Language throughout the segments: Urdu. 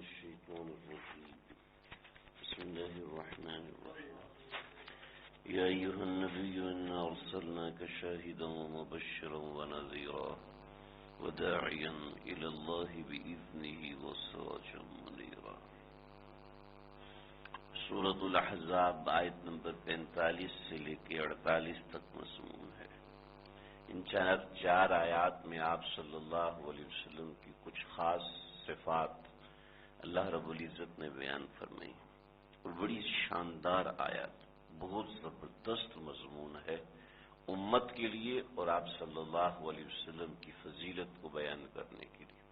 الشيطان الرجيم بسم الله الرحمن الرحيم يا أيها النبي إنا أرسلناك شاهدا ومبشرا ونذيرا وداعيا إلى الله بإذنه وسراجا منيرا. سورۃ الاحزاب آیت نمبر 45 سے لے کے 48 تک مضمون ہے. ان چار آیات میں آپ صلی اللہ علیہ وسلم کی کچھ خاص صفات اللہ رب العزت نے بیان فرمائی اور بڑی شاندار آیات، بہت زبردست مضمون ہے امت کے لیے اور آپ صلی اللہ علیہ وسلم کی فضیلت کو بیان کرنے کے لیے.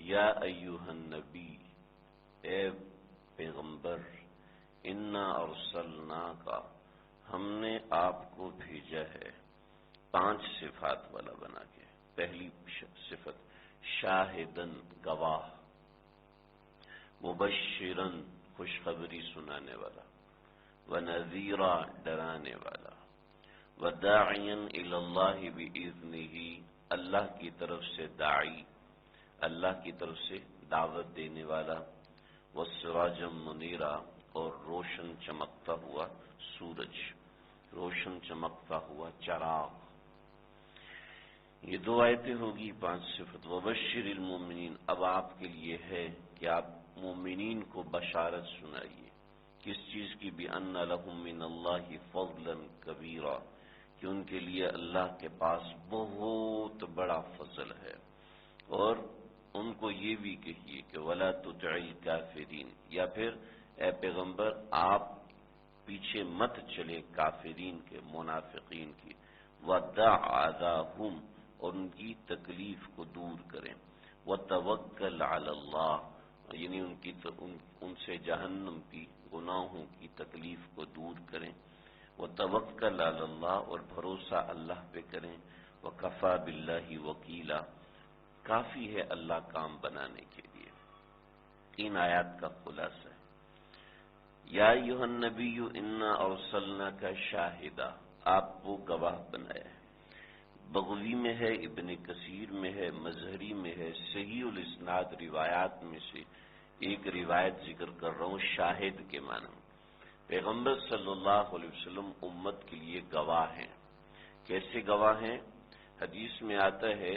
یا ایھا النبی، اے پیغمبر، انا ارسلناک، ہم نے آپ کو بھیجا ہے 5 صفات والا بنا کے. پہلی صفت شاہدن، گواہ، مبشرن، خوشخبری سنانے والا، ونذیرا، ڈرانے والا، وداعیا الی اللہ باذنہ، اللہ کی طرف سے داعی، اللہ کی طرف سے دعوت دینے والا، وسراجا منیرا، اور روشن چمکتا ہوا سورج، روشن چمکتا ہوا چراغ. یہ 2 آیتیں ہوگی 5 صفت. وبشر المؤمنین، اب آپ کے لیے ہے کہ آپ مومنین کو بشارت سنائیے. کس چیز کی؟ بأن لهم من اللہ فضلا کبیرا، کہ ان کے لیے اللہ کے پاس بہت بڑا فضل ہے. اور ان کو یہ بھی کہیے کہ ولا تطع الکافرین، یا پھر اے پیغمبر آپ پیچھے مت چلے کافرین کے، منافقین کی. ودع اذاہم، اور ان کی تکلیف کو دور کریں. وتوکل علی اللہ، یعنی ان سے جہنم کی، گناہوں کی تکلیف کو دور کریں. وتوکل علی اللہ، اور بھروسہ اللہ پہ کریں. وکفی باللہ وکیلا، کافی ہے اللہ کام بنانے کے لیے. 3 آیات کا خلاصہ ہے. یا ایھا النبی انا ارسلناک شاہدا، آپ کو گواہ بنایا ہے. بغوی میں ہے، ابن کثیر میں ہے، مظہری میں ہے. صحیح الاسناد روایات میں سے ایک روایت ذکر کر رہا ہوں شاہد کے معنی. پیغمبر صلی اللہ علیہ وسلم امت کے لیے گواہ ہیں. کیسے گواہ ہیں؟ حدیث میں آتا ہے،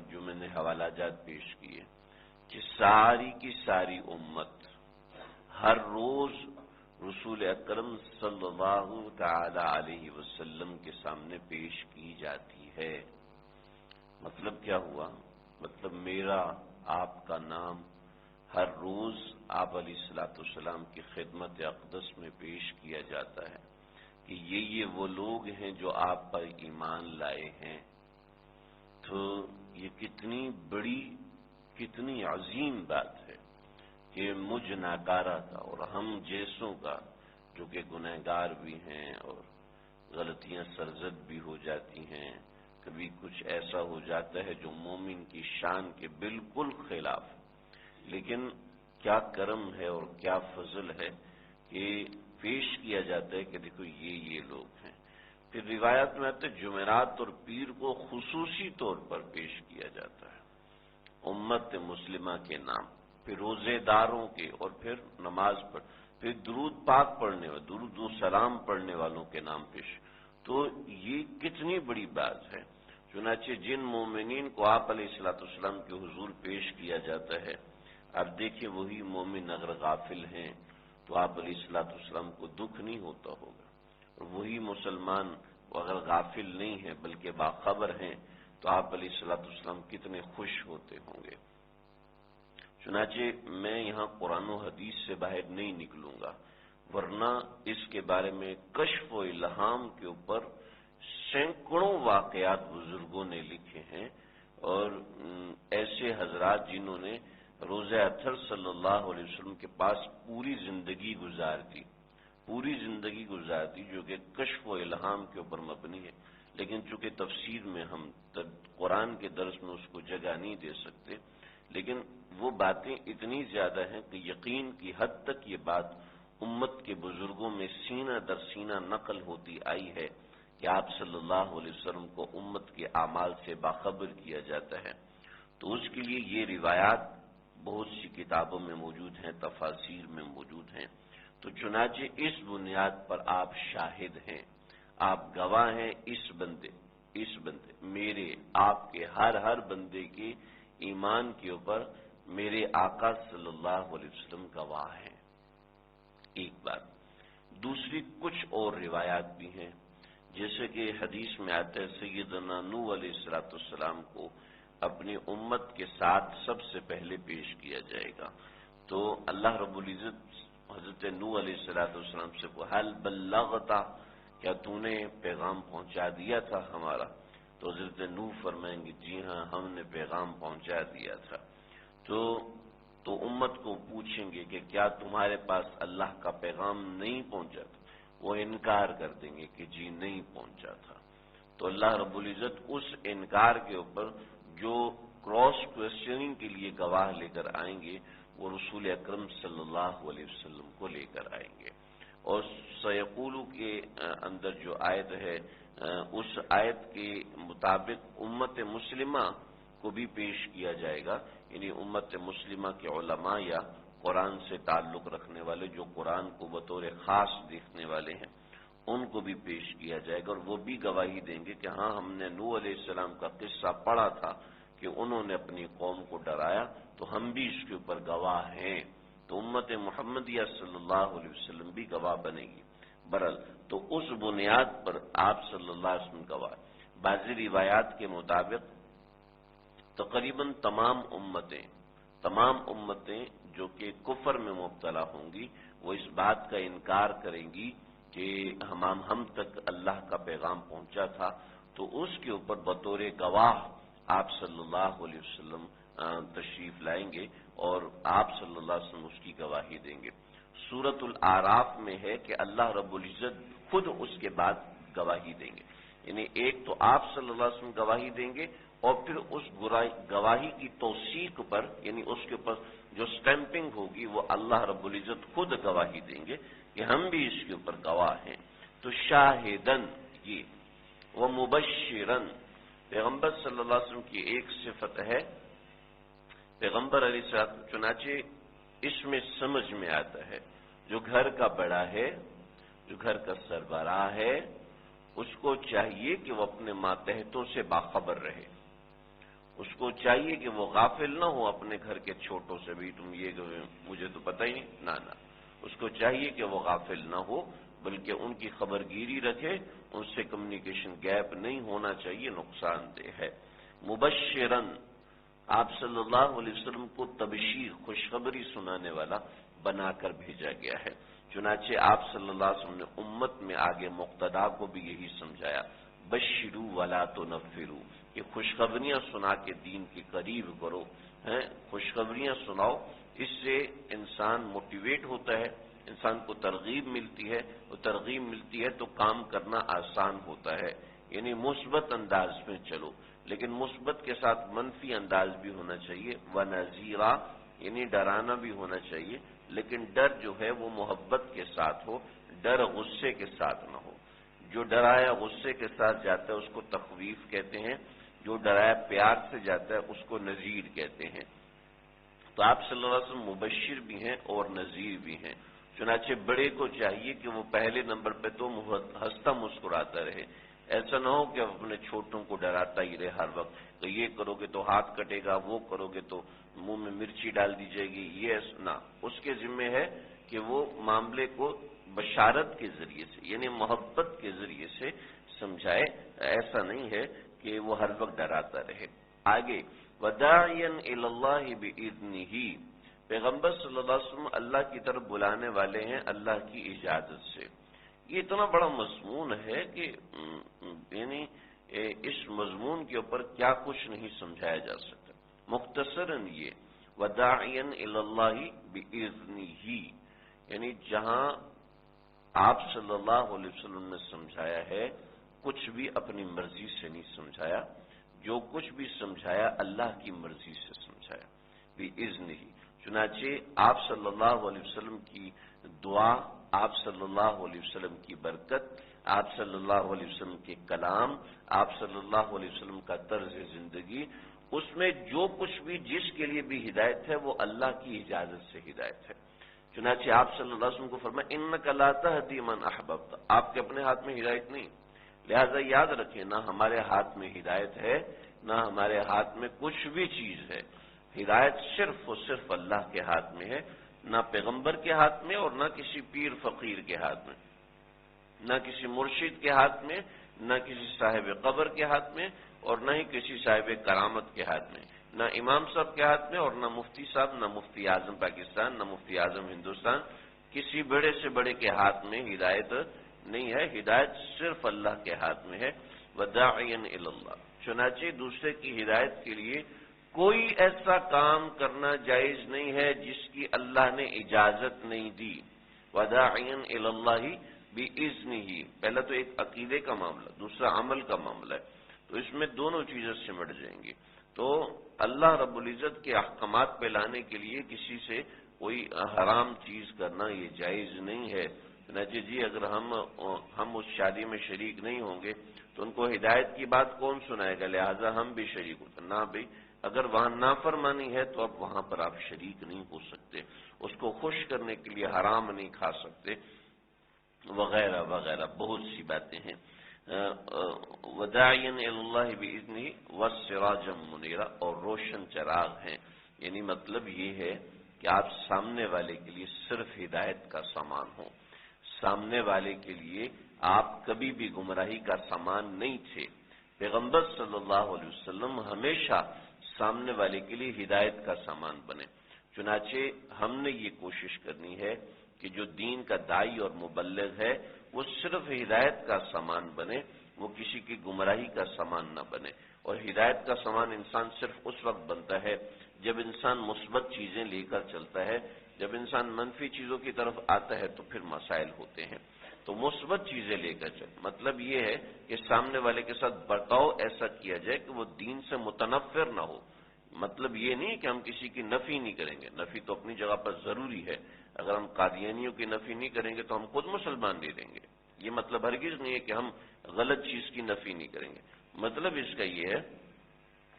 جو میں نے حوالہ جات پیش کیے، کہ ساری کی ساری امت ہر روز رسول اکرم صلی اللہ تعالی علیہ وسلم کے سامنے پیش کی جاتی ہے. مطلب کیا ہوا؟ مطلب میرا، آپ کا نام ہر روز آپ علیہ الصلوۃ والسلام کی خدمت اقدس میں پیش کیا جاتا ہے کہ یہ وہ لوگ ہیں جو آپ پر ایمان لائے ہیں. تو یہ کتنی بڑی، کتنی عظیم بات ہے کہ مجھ ناکارہ کا اور ہم جیسوں کا، جو کہ گنہگار بھی ہیں اور غلطیاں سرزد بھی ہو جاتی ہیں، کبھی کچھ ایسا ہو جاتا ہے جو مومن کی شان کے بالکل خلاف، لیکن کیا کرم ہے اور کیا فضل ہے کہ پیش کیا جاتا ہے کہ دیکھو یہ لوگ ہیں. پھر روایت میں آتے جمعرات اور پیر کو خصوصی طور پر پیش کیا جاتا ہے امت مسلمہ کے نام، پھر روزے داروں کے، اور پھر نماز پڑھ، پھر درود پاک پڑھنے والے، درود و سلام پڑھنے والوں کے نام پیش. تو یہ کتنی بڑی بات ہے. چنانچہ جن مومنین کو آپ علیہ الصلوۃ والسلام کے حضور پیش کیا جاتا ہے، اب دیکھیں وہی مومن اگر غافل ہیں تو آپ علیہ الصلوۃ والسلام کو دکھ نہیں ہوتا ہوگا، اور وہی مسلمان اگر غافل نہیں ہیں بلکہ باخبر ہیں تو آپ علیہ الصلوۃ والسلام کتنے خوش ہوتے ہوں گے. چنانچہ میں یہاں قرآن و حدیث سے باہر نہیں نکلوں گا، ورنہ اس کے بارے میں کشف و الہام کے اوپر سینکڑوں واقعات بزرگوں نے لکھے ہیں، اور ایسے حضرات جنہوں نے روزہ اطہر صلی اللہ علیہ وسلم کے پاس پوری زندگی گزار دی، جو کہ کشف و الہام کے اوپر مبنی ہے. لیکن چونکہ تفسیر میں ہم قرآن کے درس میں اس کو جگہ نہیں دے سکتے، لیکن وہ باتیں اتنی زیادہ ہیں کہ یقین کی حد تک یہ بات امت کے بزرگوں میں سینہ در سینہ نقل ہوتی آئی ہے کہ آپ صلی اللہ علیہ وسلم کو امت کے اعمال سے باخبر کیا جاتا ہے. تو اس کے لیے یہ روایات بہت سی کتابوں میں موجود ہیں، تفاسیر میں موجود ہیں۔ تو چنانچہ اس بنیاد پر آپ شاہد ہیں، آپ گواہ ہیں، اس بندے میرے آپ کے ہر بندے کے ایمان کے اوپر میرے آقا صلی اللہ علیہ وسلم گواہ ہیں۔ ایک بات۔ دوسری کچھ اور روایات بھی ہیں، جیسے کہ حدیث میں آتا ہے سیدنا نوح علیہ السلام کو اپنی امت کے ساتھ سب سے پہلے پیش کیا جائے گا۔ تو اللہ رب العزت حضرت نوح علیہ السلام سے کو حل بلغتا، کیا تو نے پیغام پہنچا دیا تھا ہمارا؟ تو حضرت نوح فرمائیں گے جی ہاں ہم نے پیغام پہنچا دیا تھا۔ تو امت کو پوچھیں گے کہ کیا تمہارے پاس اللہ کا پیغام نہیں پہنچا تھا؟ وہ انکار کر دیں گے کہ جی نہیں پہنچا تھا۔ تو اللہ رب العزت اس انکار کے اوپر جو کراس کوشچننگ کے لیے گواہ لے کر آئیں گے وہ رسول اکرم صلی اللہ علیہ وسلم کو لے کر آئیں گے۔ اور سیقولو کے اندر جو آیت ہے اس آیت کے مطابق امت مسلمہ کو بھی پیش کیا جائے گا، یعنی امت مسلمہ کے علماء یا قرآن سے تعلق رکھنے والے جو قرآن کو بطور خاص دیکھنے والے ہیں ان کو بھی پیش کیا جائے گا، اور وہ بھی گواہی دیں گے کہ ہاں ہم نے نوح علیہ السلام کا قصہ پڑھا تھا کہ انہوں نے اپنی قوم کو ڈرایا، تو ہم بھی اس کے اوپر گواہ ہیں۔ تو امت محمدیہ صلی اللہ علیہ وسلم بھی گواہ بنے گی۔ برحال تو اس بنیاد پر آپ صلی اللہ علیہ وسلم گواہ۔ بعضی روایات کے مطابق تقریباً تمام امتیں جو کہ کفر میں مبتلا ہوں گی وہ اس بات کا انکار کریں گی کہ ہم تک اللہ کا پیغام پہنچا تھا، تو اس کے اوپر بطور گواہ آپ صلی اللہ علیہ وسلم تشریف لائیں گے اور آپ صلی اللہ علیہ وسلم اس کی گواہی دیں گے۔ سورۃ الاعراف میں ہے کہ اللہ رب العزت خود اس کے بعد گواہی دیں گے، یعنی ایک تو آپ صلی اللہ علیہ وسلم گواہی دیں گے اور پھر اس گواہی کی توثیق پر، یعنی اس کے اوپر جو سٹیمپنگ ہوگی وہ اللہ رب العزت خود گواہی دیں گے کہ ہم بھی اس کے اوپر گواہ ہیں۔ تو شاہدن یہ وہ مبشرن، پیغمبر صلی اللہ علیہ وسلم کی ایک صفت ہے، پیغمبر علیہ السلام چنانچہ اس میں سمجھ میں آتا ہے جو گھر کا بڑا ہے، جو گھر کا سربراہ ہے، اس کو چاہیے کہ وہ اپنے ماتحتوں سے باخبر رہے، اس کو چاہیے کہ وہ غافل نہ ہو اپنے گھر کے چھوٹوں سے، بھی تم یہ مجھے تو پتہ ہی نہیں، نہ اس کو چاہیے کہ وہ غافل نہ ہو بلکہ ان کی خبرگیری رکھے، ان سے کمیونیکیشن گیپ نہیں ہونا چاہیے، نقصان دہ ہے۔ مبشرن، آپ صلی اللہ علیہ وسلم کو تبشیر خوشخبری سنانے والا بنا کر بھیجا گیا ہے۔ چنانچہ آپ صلی اللہ علیہ وسلم نے امت میں آگے مقتدا کو بھی یہی سمجھایا، بشروا ولا تنفروا، کہ خوشخبریاں سنا کے دین کے قریب کرو، خوشخبریاں سناؤ، اس سے انسان موٹیویٹ ہوتا ہے، انسان کو ترغیب ملتی ہے، وہ ترغیب ملتی ہے تو کام کرنا آسان ہوتا ہے، یعنی مثبت انداز میں چلو، لیکن مثبت کے ساتھ منفی انداز بھی ہونا چاہیے، ونذیرا یعنی ڈرانا بھی ہونا چاہیے، لیکن ڈر جو ہے وہ محبت کے ساتھ ہو، ڈر غصے کے ساتھ نہ ہو۔ جو ڈرایا غصے کے ساتھ جاتا ہے اس کو تخویف کہتے ہیں، جو ڈرایا پیار سے جاتا ہے اس کو نذیر کہتے ہیں۔ تو آپ صلی اللہ علیہ وسلم مبشر بھی ہیں اور نذیر بھی ہیں، چنانچہ بڑے کو چاہیے کہ وہ پہلے نمبر پہ تو ہنستا مسکراتا رہے، ایسا نہ ہو کہ اپنے چھوٹوں کو ڈراتا ہی رہے ہر وقت، تو یہ کرو گے تو ہاتھ کٹے گا، وہ کرو گے تو منہ میں مرچی ڈال دی جائے گی، یہ نہ، اس کے ذمہ ہے کہ وہ معاملے کو بشارت کے ذریعے سے یعنی محبت کے ذریعے سے سمجھائے، ایسا نہیں ہے کہ وہ ہر وقت ڈراتا رہے۔ آگے وداعیا الی اللہ باذنہ، پیغمبر صلی اللہ علیہ وسلم اللہ کی طرف بلانے والے ہیں اللہ کی اجازت سے۔ یہ اتنا بڑا مضمون ہے کہ یعنی اس مضمون کے اوپر کیا کچھ نہیں سمجھایا جا سکتا۔ مختصراً یہ وداعیا الی اللہ باذنہ، یعنی جہاں آپ صلی اللہ علیہ وسلم نے سمجھایا ہے کچھ بھی اپنی مرضی سے نہیں سمجھایا، جو کچھ بھی سمجھایا اللہ کی مرضی سے سمجھایا، باذنہ۔ چنانچہ آپ صلی اللہ علیہ وسلم کی دعا، آپ صلی اللہ علیہ وسلم کی برکت، آپ صلی اللہ علیہ وسلم کے کلام، آپ صلی اللہ علیہ وسلم کا طرز زندگی اس میں جو کچھ بھی جس کے لیے بھی ہدایت ہے وہ اللہ کی اجازت سے ہدایت ہے۔ چنانچہ آپ صلی اللہ علیہ وسلم کو فرمایا انک لا تہدی من احببت، آپ کے اپنے ہاتھ میں ہدایت نہیں، لہذا یاد رکھیں نہ ہمارے ہاتھ میں ہدایت ہے نہ ہمارے ہاتھ میں کچھ بھی چیز ہے، ہدایت صرف اور صرف اللہ کے ہاتھ میں ہے، نہ پیغمبر کے ہاتھ میں اور نہ کسی پیر فقیر کے ہاتھ میں، نہ کسی مرشد کے ہاتھ میں، نہ کسی صاحب قبر کے ہاتھ میں، اور نہ ہی کسی صاحب کرامت کے ہاتھ میں، نہ امام صاحب کے ہاتھ میں اور نہ مفتی صاحب، نہ مفتی اعظم پاکستان، نہ مفتی اعظم ہندوستان، کسی بڑے سے بڑے کے ہاتھ میں ہدایت نہیں ہے، ہدایت صرف اللہ کے ہاتھ میں ہے۔ وداعیا الی اللہ، چنانچہ دوسرے کی ہدایت کے لیے کوئی ایسا کام کرنا جائز نہیں ہے جس کی اللہ نے اجازت نہیں دی۔ وداعیا الی اللہ باذنہ، پہلا تو ایک عقیدے کا معاملہ، دوسرا عمل کا معاملہ ہے، تو اس میں دونوں چیزیں سمٹ جائیں گی۔ تو اللہ رب العزت کے احکامات پہ لانے کے لیے کسی سے کوئی حرام چیز کرنا یہ جائز نہیں ہے۔ چنانچہ جی اگر ہم اس شادی میں شریک نہیں ہوں گے تو ان کو ہدایت کی بات کون سنائے گا، لہذا ہم بھی شریک ہوتے نہ بھائی، اگر وہاں نافرمانی ہے تو اب وہاں پر آپ شریک نہیں ہو سکتے، اس کو خوش کرنے کے لیے حرام نہیں کھا سکتے، وغیرہ وغیرہ بہت سی باتیں ہیں۔ وداعیا الی اللہ باذنہ والسراجا منیرا، اور روشن چراغ ہیں، یعنی مطلب یہ ہے کہ آپ سامنے والے کے لیے صرف ہدایت کا سامان ہو، سامنے والے کے لیے آپ کبھی بھی گمراہی کا سامان نہیں تھے۔ پیغمبر صلی اللہ علیہ وسلم ہمیشہ سامنے والے کے لیے ہدایت کا سامان بنے، چنانچہ ہم نے یہ کوشش کرنی ہے کہ جو دین کا داعی اور مبلغ ہے وہ صرف ہدایت کا سامان بنے، وہ کسی کی گمراہی کا سامان نہ بنے۔ اور ہدایت کا سامان انسان صرف اس وقت بنتا ہے جب انسان مثبت چیزیں لے کر چلتا ہے، جب انسان منفی چیزوں کی طرف آتا ہے تو پھر مسائل ہوتے ہیں۔ تو مثبت چیزیں لے کر چل، مطلب یہ ہے کہ سامنے والے کے ساتھ برتاؤ ایسا کیا جائے کہ وہ دین سے متنفر نہ ہو۔ مطلب یہ نہیں کہ ہم کسی کی نفی نہیں کریں گے، نفی تو اپنی جگہ پر ضروری ہے، اگر ہم قادیانیوں کی نفی نہیں کریں گے تو ہم خود مسلمان نہیں رہیں گے، یہ مطلب ہرگز نہیں ہے کہ ہم غلط چیز کی نفی نہیں کریں گے۔ مطلب اس کا یہ ہے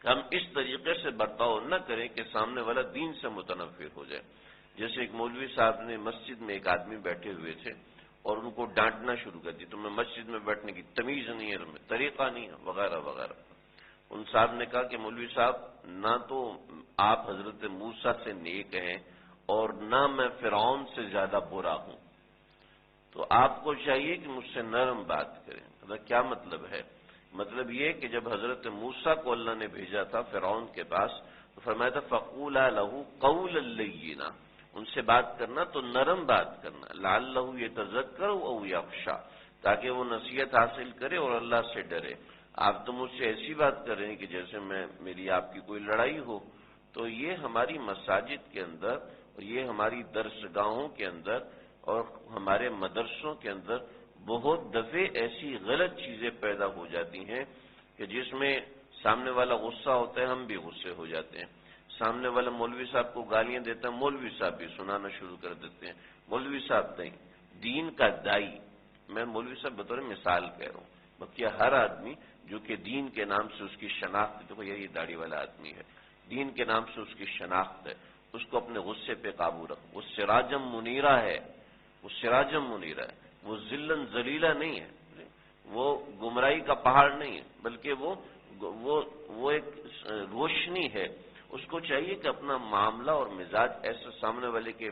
کہ ہم اس طریقے سے برتاؤ نہ کریں کہ سامنے والا دین سے متنفر ہو جائے۔ جیسے ایک مولوی صاحب نے مسجد میں ایک آدمی بیٹھے ہوئے تھے اور ان کو ڈانٹنا شروع کر دی، تمہیں مسجد میں بیٹھنے کی تمیز نہیں ہے، تمہیں طریقہ نہیں ہے، وغیرہ وغیرہ۔ ان صاحب نے کہا کہ مولوی صاحب نہ تو آپ حضرت موسیٰ سے نیک ہیں اور نہ میں فرعون سے زیادہ برا ہوں، تو آپ کو چاہیے کہ مجھ سے نرم بات کریں۔ کیا مطلب ہے؟ مطلب یہ کہ جب حضرت موسیٰ کو اللہ نے بھیجا تھا فرعون کے پاس تو فرمایا تھا فَقُولَا لَهُ قَوْلًا لَيِّنًا، ان سے بات کرنا تو نرم بات کرنا، لَعَلَّهُ يَتَذَكَّرُ أَوْ يَخْشَىٰ، تاکہ وہ نصیحت حاصل کرے اور اللہ سے ڈرے۔ آپ تو مجھ سے ایسی بات کر رہے ہیں کہ جیسے میری آپ کی کوئی لڑائی ہو۔ تو یہ ہماری مساجد کے اندر اور یہ ہماری درسگاہوں کے اندر اور ہمارے مدرسوں کے اندر بہت دفعے ایسی غلط چیزیں پیدا ہو جاتی ہیں کہ جس میں سامنے والا غصہ ہوتا ہے، ہم بھی غصے ہو جاتے ہیں، سامنے والا مولوی صاحب کو گالیاں دیتا ہے، مولوی صاحب بھی سنانا شروع کر دیتے ہیں، مولوی صاحب نہیں، دین کا دائی، میں مولوی صاحب بطور مثال کہہ رہا ہوں، بلکہ ہر آدمی جو کہ دین کے نام سے اس کی شناخت، دیکھو یہ داڑھی والا آدمی ہے، دین کے نام سے اس کی شناخت ہے، اس کو اپنے غصے پہ قابو رکھو۔ وہ سراجم منیرہ ہے، وہ سراجم منیرہ ہے، وہ ذلن ذلیلہ نہیں ہے، وہ گمراہی کا پہاڑ نہیں ہے، بلکہ وہ ایک روشنی ہے۔ اس کو چاہیے کہ اپنا معاملہ اور مزاج ایسا سامنے والے کے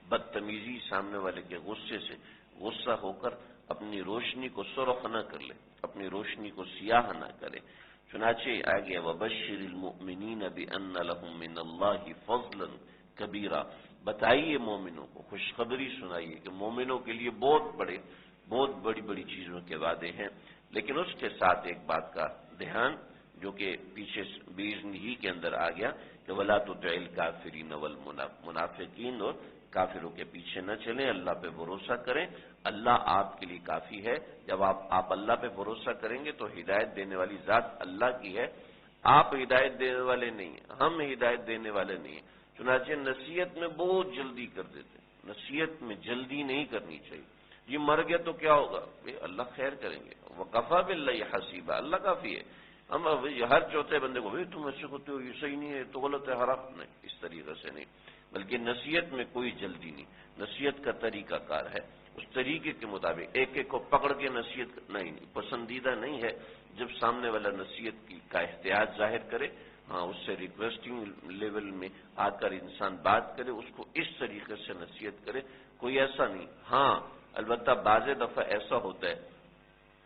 بدتمیزی، سامنے والے کے غصے سے غصہ ہو کر اپنی روشنی کو سرخ نہ کر لے، اپنی روشنی کو سیاہ نہ کرے۔ چنانچہ آگے وَبَشِّرِ الْمُؤْمِنِينَ بِأَنَّ لَهُم مِّنَ اللَّهِ فَضْلًا كَبِيرًا، بتائیے مومنوں کو، خوشخبری سنائیے کہ مومنوں کے لیے بہت بڑی بڑی چیزوں کے وعدے ہیں۔ لیکن اس کے ساتھ ایک بات کا دھیان جو کہ پیچھے بِإِذْنِهِ ہی کے اندر آ گیا کہ وَلَا تُطِعِ الْكَافِرِينَ وَالْمُنَافِقِينَ، اور کافروں کے پیچھے نہ چلیں، اللہ پہ بھروسہ کریں، اللہ آپ کے لیے کافی ہے۔ جب آپ اللہ پہ بھروسہ کریں گے تو ہدایت دینے والی ذات اللہ کی ہے، آپ ہدایت دینے والے نہیں ہیں، ہم ہدایت دینے والے نہیں ہیں۔ چنانچہ نصیحت میں بہت جلدی کر دیتے ہیں، نصیحت میں جلدی نہیں کرنی چاہیے۔ یہ مر گیا تو کیا ہوگا؟ اللہ خیر کریں گے، وَكَفَىٰ بِاللَّهِ حَسِيبًا، اللہ کافی ہے۔ ہم ہر چوتھے بندے کو تم ایسے ہوتے ہو، یہ صحیح نہیں ہے، تو غلط ہے، حرام نہیں، اس طریقے سے نہیں، بلکہ نصیحت میں کوئی جلدی نہیں، نصیحت کا طریقہ کار ہے، اس طریقے کے مطابق ایک ایک کو پکڑ کے نصیحت نہیں، پسندیدہ نہیں ہے جب سامنے والا نصیحت کا احتیاط ظاہر کرے، ہاں اس سے ریکویسٹنگ لیول میں آ کر انسان بات کرے، اس کو اس طریقے سے نصیحت کرے، کوئی ایسا نہیں۔ ہاں البتہ بعض دفعہ ایسا ہوتا ہے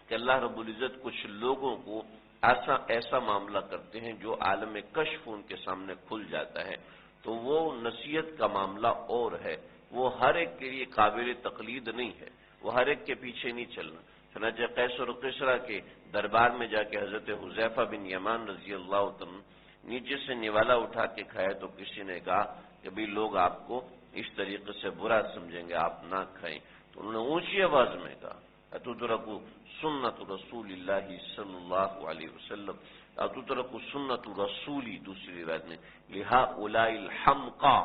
کہ اللہ رب العزت کچھ لوگوں کو ایسا معاملہ کرتے ہیں جو عالم کشف ان کے سامنے کھل جاتا ہے، تو وہ نصیحت کا معاملہ اور ہے، وہ ہر ایک کے لیے قابل تقلید نہیں ہے، وہ ہر ایک کے پیچھے نہیں چلنا۔ چنانچہ قیس و کسریٰ کے دربار میں جا کے حضرت حذیفہ بن یمان رضی اللہ عنہ نیچے سے نوالا اٹھا کے کھایا تو کسی نے کہا کہ بھئی لوگ آپ کو اس طریقے سے برا سمجھیں گے، آپ نہ کھائیں، تو انہوں نے اونچی آواز میں کہا اتدرکوا سنت رسول اللہ صلی اللہ علیہ وسلم، اتدرکوا سنت رسولی، دوسری روایت میں لہؤلاء الحمقى،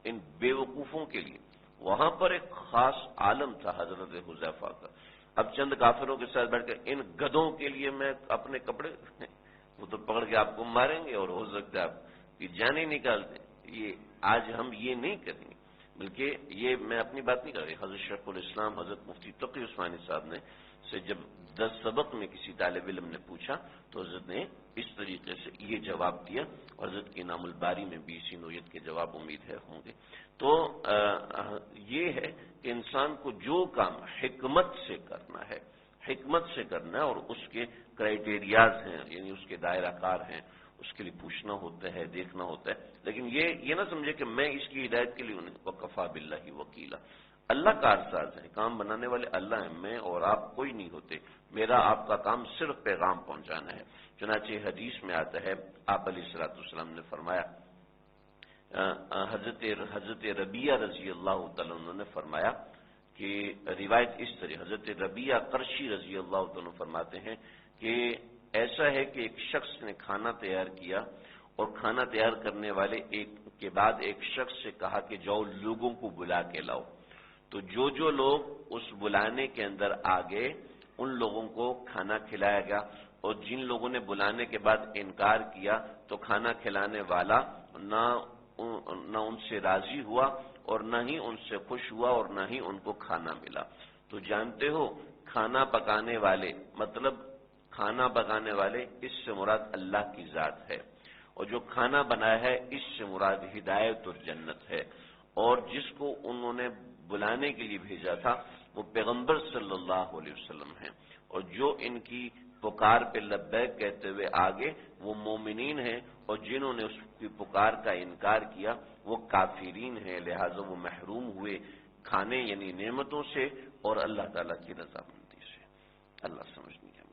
ان بیوقوفوں کے لیے۔ وہاں پر ایک خاص عالم تھا حضرت حذیفہ کا، اب چند کافروں کے ساتھ بیٹھ کر ان گدھوں کے لیے میں اپنے کپڑے وہ تو پکڑ کے آپ کو ماریں گے اور ہو سکتا ہے آپ کی جانیں نکال دیں، یہ آج ہم یہ نہیں کریں گے، بلکہ یہ میں اپنی بات نہیں کر رہی، حضرت شیخ الاسلام حضرت مفتی تقی عثمانی صاحب نے سے جب 10 سبق میں کسی طالب علم نے پوچھا تو حضرت نے اس طریقے سے یہ جواب دیا، اور حضرت کی نام الباری میں بھی اسی نوعیت کے جواب امید ہے ہوں گے۔ تو یہ ہے کہ انسان کو جو کام حکمت سے کرنا ہے، حکمت سے کرنا ہے، اور اس کے کرائیٹیریاز ہیں، یعنی اس کے دائرہ کار ہیں، اس کے لیے پوچھنا ہوتا ہے، دیکھنا ہوتا ہے، لیکن یہ نہ سمجھے کہ میں اس کی ہدایت کے لیے انہیں وکفا باللہ وکیلا، اللہ کارساز ہے، کام بنانے والے اللہ ہیں، میں اور آپ کوئی نہیں ہوتے، میرا آپ کا کام صرف پیغام پہنچانا ہے۔ چنانچہ حدیث میں آتا ہے آپ علیہ الصلوۃ والسلام نے فرمایا، حضرت ربیعہ رضی اللہ تعالیٰ عنہ نے فرمایا کہ روایت اس طرح، حضرت ربیعہ قرشی رضی اللہ تعالیٰ فرماتے ہیں کہ ایسا ہے کہ ایک شخص نے کھانا تیار کیا، اور کھانا تیار کرنے والے کے بعد ایک شخص سے کہا کہ جاؤ لوگوں کو بلا کے لاؤ، تو جو لوگ اس بلانے کے اندر آ گئے ان لوگوں کو کھانا کھلایا گیا، اور جن لوگوں نے بلانے کے بعد انکار کیا تو کھانا کھلانے والا نہ ان سے راضی ہوا اور نہ ہی ان سے خوش ہوا اور نہ ہی ان کو کھانا ملا۔ تو جانتے ہو کھانا پکانے والے، مطلب کھانا پکانے والے اس سے مراد اللہ کی ذات ہے، اور جو کھانا بنایا ہے اس سے مراد ہدایت اور جنت ہے، اور جس کو انہوں نے بلانے کے لیے بھیجا تھا وہ پیغمبر صلی اللہ علیہ وسلم ہیں، اور جو ان کی پکار پہ لبیک کہتے ہوئے آگے وہ مومنین ہیں، اور جنہوں نے اس کی پکار کا انکار کیا وہ کافرین ہیں، لہذا وہ محروم ہوئے کھانے یعنی نعمتوں سے اور اللہ تعالیٰ کی رضامندی سے۔ اللہ سمجھنی ہے۔